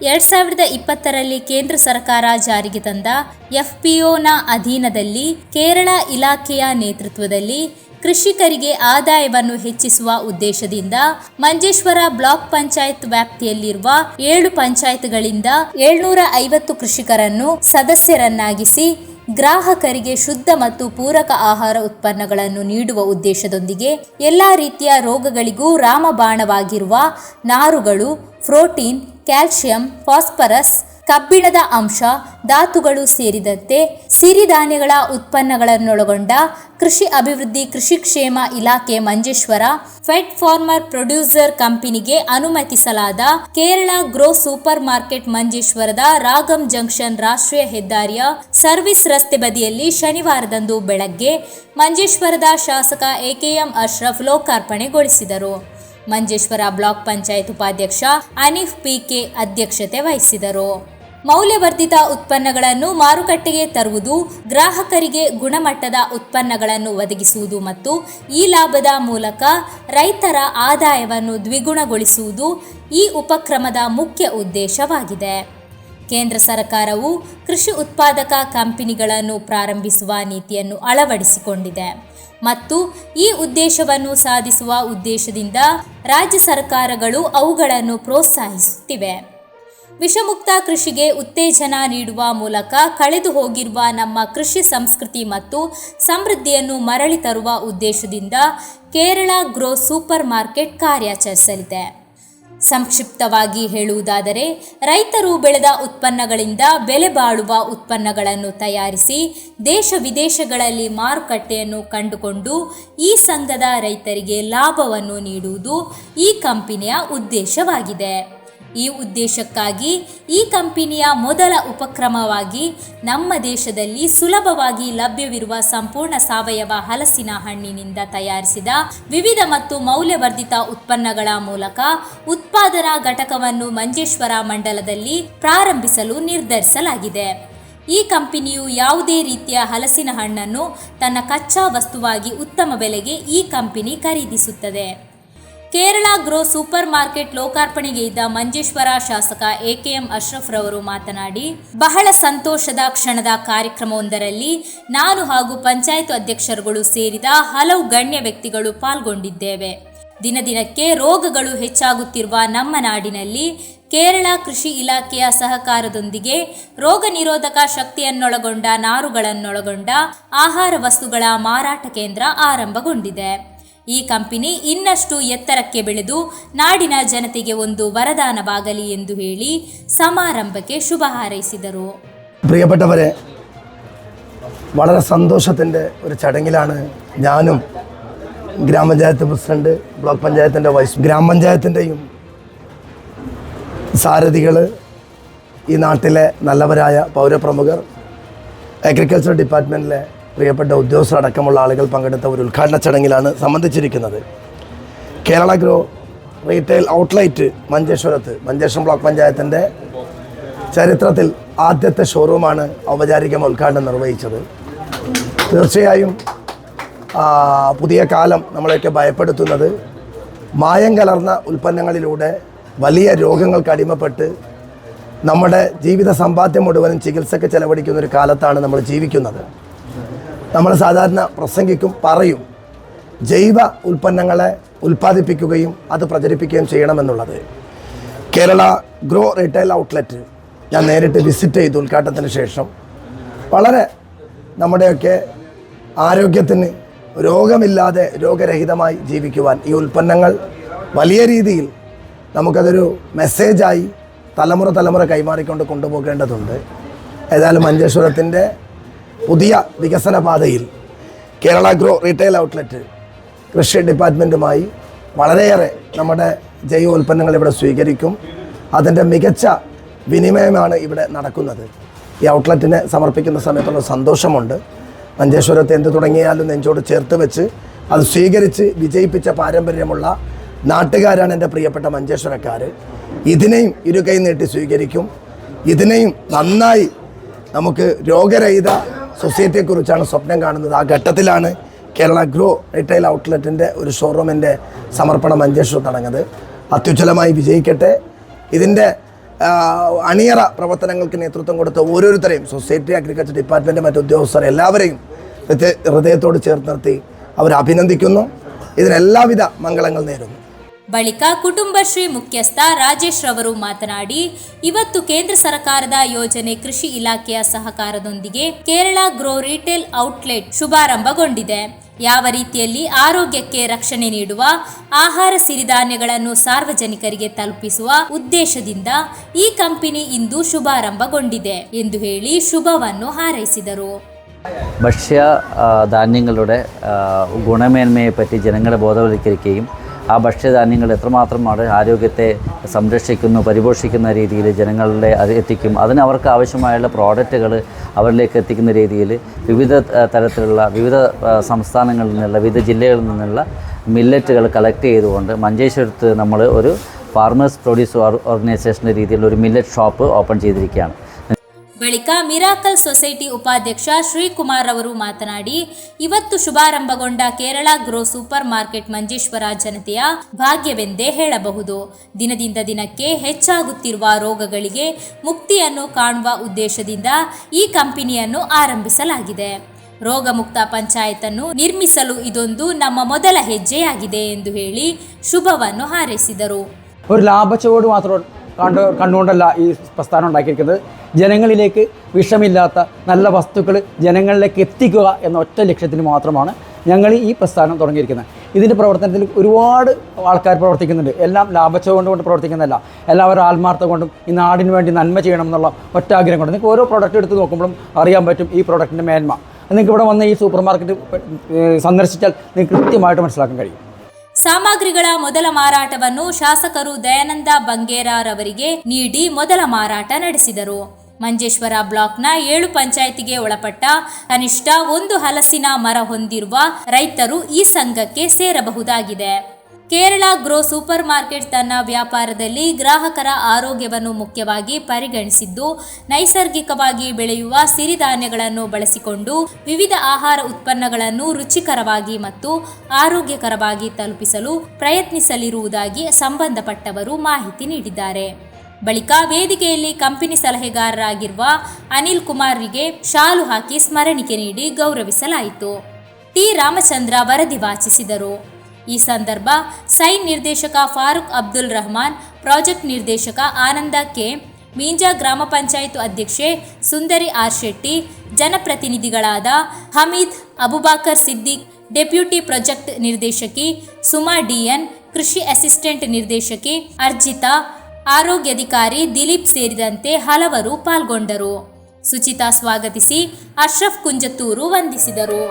2020ರಲ್ಲಿ ಕೇಂದ್ರ ಸರ್ಕಾರ ಜಾರಿಗೆ ತಂದ FPOನ ಅಧೀನದಲ್ಲಿ ಕೇರಳ ಇಲಾಖೆಯ ನೇತೃತ್ವದಲ್ಲಿ ಕೃಷಿಕರಿಗೆ ಆದಾಯವನ್ನು ಹೆಚ್ಚಿಸುವ ಉದ್ದೇಶದಿಂದ ಮಂಜೇಶ್ವರ ಬ್ಲಾಕ್ ಪಂಚಾಯತ್ ವ್ಯಾಪ್ತಿಯಲ್ಲಿರುವ 7 ಪಂಚಾಯತ್ಗಳಿಂದ 750 ಕೃಷಿಕರನ್ನು ಸದಸ್ಯರನ್ನಾಗಿಸಿ ಗ್ರಾಹಕರಿಗೆ ಶುದ್ಧ ಮತ್ತು ಪೂರಕ ಆಹಾರ ಉತ್ಪನ್ನಗಳನ್ನು ನೀಡುವ ಉದ್ದೇಶದೊಂದಿಗೆ ಎಲ್ಲಾ ರೀತಿಯ ರೋಗಗಳಿಗೂ ರಾಮಬಾಣವಾಗಿರುವ ನಾರುಗಳು, ಪ್ರೋಟೀನ್, ಕ್ಯಾಲ್ಸಿಯಂ, ಫಾಸ್ಫರಸ್, ಕಬ್ಬಿಣದ ಅಂಶ, ಧಾತುಗಳು ಸೇರಿದಂತೆ ಸಿರಿಧಾನ್ಯಗಳ ಉತ್ಪನ್ನಗಳನ್ನೊಳಗೊಂಡ ಕೃಷಿ ಅಭಿವೃದ್ಧಿ ಕೃಷಿ ಕ್ಷೇಮ ಇಲಾಖೆ ಮಂಜೇಶ್ವರ ಫೆಡ್ ಫಾರ್ಮರ್ ಪ್ರೊಡ್ಯೂಸರ್ ಕಂಪನಿಗೆ ಅನುಮತಿಸಲಾದ ಕೇರಳ ಗ್ರೋ ಸೂಪರ್ ಮಾರ್ಕೆಟ್ ಮಂಜೇಶ್ವರದ ರಾಗಂ ಜಂಕ್ಷನ್ ರಾಷ್ಟ್ರೀಯ ಹೆದ್ದಾರಿಯ ಸರ್ವಿಸ್ ರಸ್ತೆ ಬದಿಯಲ್ಲಿ ಶನಿವಾರದಂದು ಬೆಳಗ್ಗೆ ಮಂಜೇಶ್ವರದ ಶಾಸಕ AKM ಅಶ್ರಫ್ ಲೋಕಾರ್ಪಣೆಗೊಳಿಸಿದರು. ಮಂಜೇಶ್ವರ ಬ್ಲಾಕ್ ಪಂಚಾಯತ್ ಉಪಾಧ್ಯಕ್ಷ ಅನೀಫ್ PK ಅಧ್ಯಕ್ಷತೆ ವಹಿಸಿದರು. ಮೌಲ್ಯವರ್ಧಿತ ಉತ್ಪನ್ನಗಳನ್ನು ಮಾರುಕಟ್ಟೆಗೆ ತರುವುದು, ಗ್ರಾಹಕರಿಗೆ ಗುಣಮಟ್ಟದ ಉತ್ಪನ್ನಗಳನ್ನು ಒದಗಿಸುವುದು ಮತ್ತು ಈ ಲಾಭದ ಮೂಲಕ ರೈತರ ಆದಾಯವನ್ನು ದ್ವಿಗುಣಗೊಳಿಸುವುದು ಈ ಉಪಕ್ರಮದ ಮುಖ್ಯ ಉದ್ದೇಶವಾಗಿದೆ. ಕೇಂದ್ರ ಸರ್ಕಾರವು ಕೃಷಿ ಉತ್ಪಾದಕ ಕಂಪನಿಗಳನ್ನು ಪ್ರಾರಂಭಿಸುವ ನೀತಿಯನ್ನು ಅಳವಡಿಸಿಕೊಂಡಿದೆ ಮತ್ತು ಈ ಉದ್ದೇಶವನ್ನು ಸಾಧಿಸುವ ಉದ್ದೇಶದಿಂದ ರಾಜ್ಯ ಸರ್ಕಾರಗಳು ಅವುಗಳನ್ನು ಪ್ರೋತ್ಸಾಹಿಸುತ್ತಿವೆ. ವಿಷಮುಕ್ತ ಕೃಷಿಗೆ ಉತ್ತೇಜನ ನೀಡುವ ಮೂಲಕ ಕಳೆದು ಹೋಗಿರುವ ನಮ್ಮ ಕೃಷಿ ಸಂಸ್ಕೃತಿ ಮತ್ತು ಸಮೃದ್ಧಿಯನ್ನು ಮರಳಿ ತರುವ ಉದ್ದೇಶದಿಂದ ಕೇರಳ ಗ್ರೋ ಸೂಪರ್ ಮಾರ್ಕೆಟ್ ಕಾರ್ಯಾಚರಿಸಲಿದೆ. ಸಂಕ್ಷಿಪ್ತವಾಗಿ ಹೇಳುವುದಾದರೆ, ರೈತರು ಬೆಳೆದ ಉತ್ಪನ್ನಗಳಿಂದ ಬೆಲೆ ಬಾಳುವ ಉತ್ಪನ್ನಗಳನ್ನು ತಯಾರಿಸಿ ದೇಶ ವಿದೇಶಗಳಲ್ಲಿ ಮಾರುಕಟ್ಟೆಯನ್ನು ಕಂಡುಕೊಂಡು ಈ ಸಂಘದ ರೈತರಿಗೆ ಲಾಭವನ್ನು ನೀಡುವುದು ಈ ಕಂಪನಿಯ ಉದ್ದೇಶವಾಗಿದೆ. ಈ ಉದ್ದೇಶಕ್ಕಾಗಿ ಈ ಕಂಪನಿಯ ಮೊದಲ ಉಪಕ್ರಮವಾಗಿ ನಮ್ಮ ದೇಶದಲ್ಲಿ ಸುಲಭವಾಗಿ ಲಭ್ಯವಿರುವ ಸಂಪೂರ್ಣ ಸಾವಯವ ಹಲಸಿನ ಹಣ್ಣಿನಿಂದ ತಯಾರಿಸಿದ ವಿವಿಧ ಮತ್ತು ಮೌಲ್ಯವರ್ಧಿತ ಉತ್ಪನ್ನಗಳ ಮೂಲಕ ಉತ್ಪಾದನಾ ಘಟಕವನ್ನು ಮಂಜೇಶ್ವರ ಮಂಡಲದಲ್ಲಿ ಪ್ರಾರಂಭಿಸಲು ನಿರ್ಧರಿಸಲಾಗಿದೆ. ಈ ಕಂಪನಿಯು ಯಾವುದೇ ರೀತಿಯ ಹಲಸಿನ ಹಣ್ಣನ್ನು ತನ್ನ ಕಚ್ಚಾ ವಸ್ತುವಾಗಿ ಉತ್ತಮ ಬೆಲೆಗೆ ಈ ಕಂಪನಿ ಖರೀದಿಸುತ್ತದೆ. ಕೇರಳ ಗ್ರೋ ಸೂಪರ್ ಮಾರ್ಕೆಟ್ ಲೋಕಾರ್ಪಣೆಗೆ ಇದ್ದ ಮಂಜೇಶ್ವರ ಶಾಸಕ AKM ಅಶ್ರಫ್ ರವರು ಮಾತನಾಡಿ, ಬಹಳ ಸಂತೋಷದ ಕ್ಷಣದ ಕಾರ್ಯಕ್ರಮವೊಂದರಲ್ಲಿ ನಾನು ಹಾಗೂ ಪಂಚಾಯತ್ ಅಧ್ಯಕ್ಷರುಗಳು ಸೇರಿದ ಹಲವು ಗಣ್ಯ ವ್ಯಕ್ತಿಗಳು ಪಾಲ್ಗೊಂಡಿದ್ದೇವೆ. ದಿನದಿನಕ್ಕೆ ರೋಗಗಳು ಹೆಚ್ಚಾಗುತ್ತಿರುವ ನಮ್ಮ ನಾಡಿನಲ್ಲಿ ಕೇರಳ ಕೃಷಿ ಇಲಾಖೆಯ ಸಹಕಾರದೊಂದಿಗೆ ರೋಗ ನಿರೋಧಕ ಶಕ್ತಿಯನ್ನೊಳಗೊಂಡ ನಾರುಗಳನ್ನೊಳಗೊಂಡ ಆಹಾರ ವಸ್ತುಗಳ ಮಾರಾಟ ಕೇಂದ್ರ ಆರಂಭಗೊಂಡಿದೆ. ಈ ಕಂಪನಿ ಇನ್ನಷ್ಟು ಎತ್ತರಕ್ಕೆ ಬೆಳೆದು ನಾಡಿನ ಜನತೆಗೆ ಒಂದು ವರದಾನವಾಗಲಿ ಎಂದು ಹೇಳಿ സമാരംഭಕ್ಕೆ ശുഭ ಹಾರೈಸಿದರು. പ്രിയപ്പെട്ടവരെ, വളരെ സന്തോഷത്തിൻ്റെ ഒരു ചടങ്ങിലാണ് ഞാനും ഗ്രാമപഞ്ചായത്ത് പ്രസിഡന്റ്, ബ്ലോക്ക് പഞ്ചായത്തിൻ്റെ വൈസ് ഗ്രാമപഞ്ചായത്തിൻ്റെയും സാരഥികൾ, ഈ നാട്ടിലെ നല്ലവരായ പൗരപ്രമുഖർ, അഗ്രികൾച്ചർ ഡിപ്പാർട്ട്മെൻറ്റിലെ പ്രിയപ്പെട്ട ഉദ്യോഗസ്ഥരടക്കമുള്ള ആളുകൾ പങ്കെടുത്ത ഒരു ഉദ്ഘാടന ചടങ്ങിലാണ് സംബന്ധിച്ചിരിക്കുന്നത്. Kerala grow retail outlet Manjeshwaram block പഞ്ചായത്തിൻ്റെ ചരിത്രത്തിൽ ആദ്യത്തെ ഷോറൂമാണ് ഔപചാരിക ഉദ്ഘാടനം നിർവഹിച്ചത്. തീർച്ചയായും പുതിയ കാലം നമ്മളെയൊക്കെ ഭയപ്പെടുത്തുന്നത് മായം കലർന്ന ഉൽപ്പന്നങ്ങളിലൂടെ വലിയ രോഗങ്ങൾക്ക് അടിമപ്പെട്ട് നമ്മുടെ ജീവിത സമ്പാദ്യം മുഴുവനും ചികിത്സയ്ക്ക് ചെലവഴിക്കുന്ന ഒരു കാലത്താണ് നമ്മൾ ജീവിക്കുന്നത്. നമ്മൾ സാധാരണ പ്രസംഗിക്കും, പറയും ജൈവ ഉൽപ്പന്നങ്ങളെ ഉൽപ്പാദിപ്പിക്കുകയും അത് പ്രചരിപ്പിക്കുകയും ചെയ്യണമെന്നുള്ളത്. കേരള ഗ്രോ റീറ്റെയിൽ ഔട്ട്ലെറ്റ് ഞാൻ നേരിട്ട് വിസിറ്റ് ചെയ്തു ഉദ്ഘാടനത്തിന് ശേഷം. വളരെ നമ്മുടെയൊക്കെ ആരോഗ്യത്തിന് രോഗമില്ലാതെ രോഗരഹിതമായി ജീവിക്കുവാൻ ഈ ഉൽപ്പന്നങ്ങൾ വലിയ രീതിയിൽ നമുക്കതൊരു മെസ്സേജായി തലമുറ കൈമാറിക്കൊണ്ട് കൊണ്ടുപോകേണ്ടതുണ്ട്. ഏതായാലും മഞ്ചേശ്വരത്തിൻ്റെ പുതിയ വികസന പാതയിൽ കേരള ഗ്രോ റീറ്റെയിൽ ഔട്ട്ലെറ്റ് കൃഷി ഡിപ്പാർട്ട്മെൻറ്റുമായി വളരെയേറെ നമ്മുടെ ജൈവ ഉൽപ്പന്നങ്ങൾ ഇവിടെ സ്വീകരിക്കും. അതിൻ്റെ മികച്ച വിനിമയമാണ് ഇവിടെ നടക്കുന്നത്. ഈ ഔട്ട്ലെറ്റിനെ സമർപ്പിക്കുന്ന സമയത്തുള്ള സന്തോഷമുണ്ട്. മഞ്ചേശ്വരത്തെ എന്ത് തുടങ്ങിയാലും നെഞ്ചോട് ചേർത്ത് വെച്ച് അത് സ്വീകരിച്ച് വിജയിപ്പിച്ച പാരമ്പര്യമുള്ള നാട്ടുകാരാണ് എൻ്റെ പ്രിയപ്പെട്ട മഞ്ചേശ്വരക്കാർ. ഇതിനെയും ഇരുകൈ നീട്ടി സ്വീകരിക്കും. ഇതിനെയും നന്നായി നമുക്ക് രോഗരഹിത സൊസൈറ്റിയെക്കുറിച്ചാണ് സ്വപ്നം കാണുന്നത്. ആ ഘട്ടത്തിലാണ് കേരള ഗ്രോ റീറ്റെയിൽ ഔട്ട്ലെറ്റിൻ്റെ ഒരു ഷോറൂമിൻ്റെ സമർപ്പണം മഞ്ചേശ്വരത്ത് നടന്നത്. അത്യുജ്വലമായി വിജയിക്കട്ടെ. ഇതിൻ്റെ അണിയറ പ്രവർത്തനങ്ങൾക്ക് നേതൃത്വം കൊടുത്ത ഓരോരുത്തരെയും സൊസൈറ്റി അഗ്രികൾച്ചർ ഡിപ്പാർട്ട്മെൻറ്റ് മറ്റ് ഉദ്യോഗസ്ഥർ എല്ലാവരെയും ഹൃദയത്തോട് ചേർത്ത് നിർത്തി അവർ അഭിനന്ദിക്കുന്നു. ഇതിന് എല്ലാവിധ മംഗളങ്ങൾ നേരുന്നു. ಬಳಿಕ ಕುಟುಂಬಶ್ರೀ ಮುಖ್ಯಸ್ಥ ರಾಜೇಶ್ ರವರು ಮಾತನಾಡಿ, ಇವತ್ತು ಕೇಂದ್ರ ಸರ್ಕಾರದ ಯೋಜನೆ ಕೃಷಿ ಇಲಾಖೆಯ ಸಹಕಾರದೊಂದಿಗೆ ಕೇರಳ ಗ್ರೋ ರಿಟೇಲ್ ಔಟ್ಲೆಟ್ ಶುಭಾರಂಭಗೊಂಡಿದೆ. ಯಾವ ರೀತಿಯಲ್ಲಿ ಆರೋಗ್ಯಕ್ಕೆ ರಕ್ಷಣೆ ನೀಡುವ ಆಹಾರ ಸಿರಿಧಾನ್ಯಗಳನ್ನು ಸಾರ್ವಜನಿಕರಿಗೆ ತಲುಪಿಸುವ ಉದ್ದೇಶದಿಂದ ಈ ಕಂಪನಿ ಇಂದು ಶುಭಾರಂಭಗೊಂಡಿದೆ ಎಂದು ಹೇಳಿ ಶುಭವನ್ನು ಹಾರೈಸಿದರು. ഭക്ഷ്യ ധാന്യങ്ങളുടെ ഗുണമേന്മയെപ്പറ്റി ജനങ്ങളെ ബോധവൽക്കരിക്കുകയും ആ ഭക്ഷ്യധാന്യങ്ങൾ എത്രമാത്രമാണ് ആരോഗ്യത്തെ സംരക്ഷിക്കുന്നു, പരിപോഷിക്കുന്ന രീതിയിൽ ജനങ്ങളുടെ എത്തിക്കും, അതിന് അവർക്ക് ആവശ്യമായുള്ള പ്രോഡക്റ്റുകൾ അവരിലേക്ക് എത്തിക്കുന്ന രീതിയിൽ വിവിധ തരത്തിലുള്ള വിവിധ സംസ്ഥാനങ്ങളിൽ നിന്നുള്ള വിവിധ ജില്ലകളിൽ നിന്നുള്ള മില്ലറ്റുകൾ കളക്ട് ചെയ്തുകൊണ്ട് മഞ്ചേശ്വരത്ത് നമ്മൾ ഒരു ഫാർമേഴ്സ് പ്രൊഡ്യൂസ് ഓർഗനൈസേഷൻ്റെ രീതിയിലുള്ള ഒരു മില്ലറ്റ് ഷോപ്പ് ഓപ്പൺ ചെയ്തിരിക്കുകയാണ്. ಬಳಿಕ ಮಿರಾಕಲ್ ಸೊಸೈಟಿ ಉಪಾಧ್ಯಕ್ಷ ಶ್ರೀಕುಮಾರ್ ಅವರು ಮಾತನಾಡಿ, ಇವತ್ತು ಶುಭಾರಂಭಗೊಂಡ Kerala grow super market Manjeshwar ಜನತೆಯ ಭಾಗ್ಯವೆಂದೇ ಹೇಳಬಹುದು. ದಿನದಿಂದ ದಿನಕ್ಕೆ ಹೆಚ್ಚಾಗುತ್ತಿರುವ ರೋಗಗಳಿಗೆ ಮುಕ್ತಿಯನ್ನು ಕಾಣುವ ಉದ್ದೇಶದಿಂದ ಈ ಕಂಪನಿಯನ್ನು ಆರಂಭಿಸಲಾಗಿದೆ. ರೋಗಮುಕ್ತ ಪಂಚಾಯತನ್ನು ನಿರ್ಮಿಸಲು ಇದೊಂದು ನಮ್ಮ ಮೊದಲ ಹೆಜ್ಜೆಯಾಗಿದೆ ಎಂದು ಹೇಳಿ ಶುಭವನ್ನು ಹಾರೈಸಿದರು. ഒരു ലാഭച്ചോട് മാത്രം കണ്ടുകൊണ്ടല്ല ഈ പ്രസ്ഥാനം ഉണ്ടാക്കിയിരിക്കുന്നത്. ജനങ്ങളിലേക്ക് വിഷമില്ലാത്ത നല്ല വസ്തുക്കൾ ജനങ്ങളിലേക്ക് എത്തിക്കുക എന്ന ഒറ്റ ലക്ഷ്യത്തിന് മാത്രമാണ് ഞങ്ങൾ ഈ പ്രസ്ഥാനം തുടങ്ങിയിരിക്കുന്നത്. ഇതിൻ്റെ പ്രവർത്തനത്തിൽ ഒരുപാട് ആൾക്കാർ പ്രവർത്തിക്കുന്നുണ്ട്. എല്ലാം ലാഭച്ചോട് കൊണ്ട് പ്രവർത്തിക്കുന്നതല്ല, എല്ലാവരും ആത്മാർത്ഥം കൊണ്ടും ഈ നാടിന് വേണ്ടി നന്മ ചെയ്യണം എന്നുള്ള ഒറ്റ ആഗ്രഹം കൊണ്ട്. നിങ്ങൾക്ക് ഓരോ പ്രോഡക്റ്റ് എടുത്ത് നോക്കുമ്പോഴും അറിയാൻ പറ്റും ഈ പ്രോഡക്റ്റിൻ്റെ മേന്മ. നിങ്ങൾക്ക് ഇവിടെ വന്ന് ഈ സൂപ്പർ മാർക്കറ്റ് സന്ദർശിച്ചാൽ നിങ്ങൾക്ക് കൃത്യമായിട്ട് മനസ്സിലാക്കാൻ കഴിയും. ಸಾಮಗ್ರಿಗಳ ಮೊದಲ ಮಾರಾಟವನ್ನು ಶಾಸಕರು ದಯಾನಂದ ಬಂಗೇರವರಿಗೆ ನೀಡಿ ಮೊದಲ ಮಾರಾಟ ನಡೆಸಿದರು. ಮಂಜೇಶ್ವರ ಬ್ಲಾಕ್ನ 7 ಪಂಚಾಯಿತಿಗೆ ಒಳಪಟ್ಟ ಕನಿಷ್ಠ 1 ಹಲಸಿನ ಮರ ಹೊಂದಿರುವ ರೈತರು ಈ ಸಂಘಕ್ಕೆ ಸೇರಬಹುದಾಗಿದೆ. ಕೇರಳ ಗ್ರೋ ಸೂಪರ್ ಮಾರ್ಕೆಟ್ ತನ್ನ ವ್ಯಾಪಾರದಲ್ಲಿ ಗ್ರಾಹಕರ ಆರೋಗ್ಯವನ್ನು ಮುಖ್ಯವಾಗಿ ಪರಿಗಣಿಸಿದ್ದು, ನೈಸರ್ಗಿಕವಾಗಿ ಬೆಳೆಯುವ ಸಿರಿಧಾನ್ಯಗಳನ್ನು ಬಳಸಿಕೊಂಡು ವಿವಿಧ ಆಹಾರ ಉತ್ಪನ್ನಗಳನ್ನು ರುಚಿಕರವಾಗಿ ಮತ್ತು ಆರೋಗ್ಯಕರವಾಗಿ ತಲುಪಿಸಲು ಪ್ರಯತ್ನಿಸಲಿರುವುದಾಗಿ ಸಂಬಂಧಪಟ್ಟವರು ಮಾಹಿತಿ ನೀಡಿದ್ದಾರೆ. ಬಳಿಕ ವೇದಿಕೆಯಲ್ಲಿ ಕಂಪನಿ ಸಲಹೆಗಾರರಾಗಿರುವ ಅನಿಲ್ ಕುಮಾರ್ರಿಗೆ ಶಾಲು ಹಾಕಿ ಸ್ಮರಣಿಕೆ ನೀಡಿ ಗೌರವಿಸಲಾಯಿತು. ಟಿ ರಾಮಚಂದ್ರ ವರದಿ ವಾಚಿಸಿದರು. ಈ ಸಂದರ್ಭ ಸೈನ್ ನಿರ್ದೇಶಕ ಫಾರೂಕ್ ಅಬ್ದುಲ್ ರಹಮಾನ್, ಪ್ರಾಜೆಕ್ಟ್ ನಿರ್ದೇಶಕ ಆನಂದ ಕೆ, ಮೀಂಜಾ ಗ್ರಾಮ ಪಂಚಾಯತ್ ಅಧ್ಯಕ್ಷೆ ಸುಂದರಿ ಆರ್ ಶೆಟ್ಟಿ, ಜನಪ್ರತಿನಿಧಿಗಳಾದ ಹಮೀದ್, ಅಬುಬಾಕರ್ ಸಿದ್ದಿಕ್, ಡೆಪ್ಯೂಟಿ ಪ್ರಾಜೆಕ್ಟ್ ನಿರ್ದೇಶಕಿ ಸುಮಾ ಡಿಎನ್, ಕೃಷಿ ಅಸಿಸ್ಟೆಂಟ್ ನಿರ್ದೇಶಕಿ ಅರ್ಜಿತಾ, ಆರೋಗ್ಯಾಧಿಕಾರಿ ದಿಲೀಪ್ ಸೇರಿದಂತೆ ಹಲವರು ಪಾಲ್ಗೊಂಡರು. ಸುಚಿತಾ ಸ್ವಾಗತಿಸಿ ಅಶ್ರಫ್ ಕುಂಜತ್ತೂರು ವಂದಿಸಿದರು.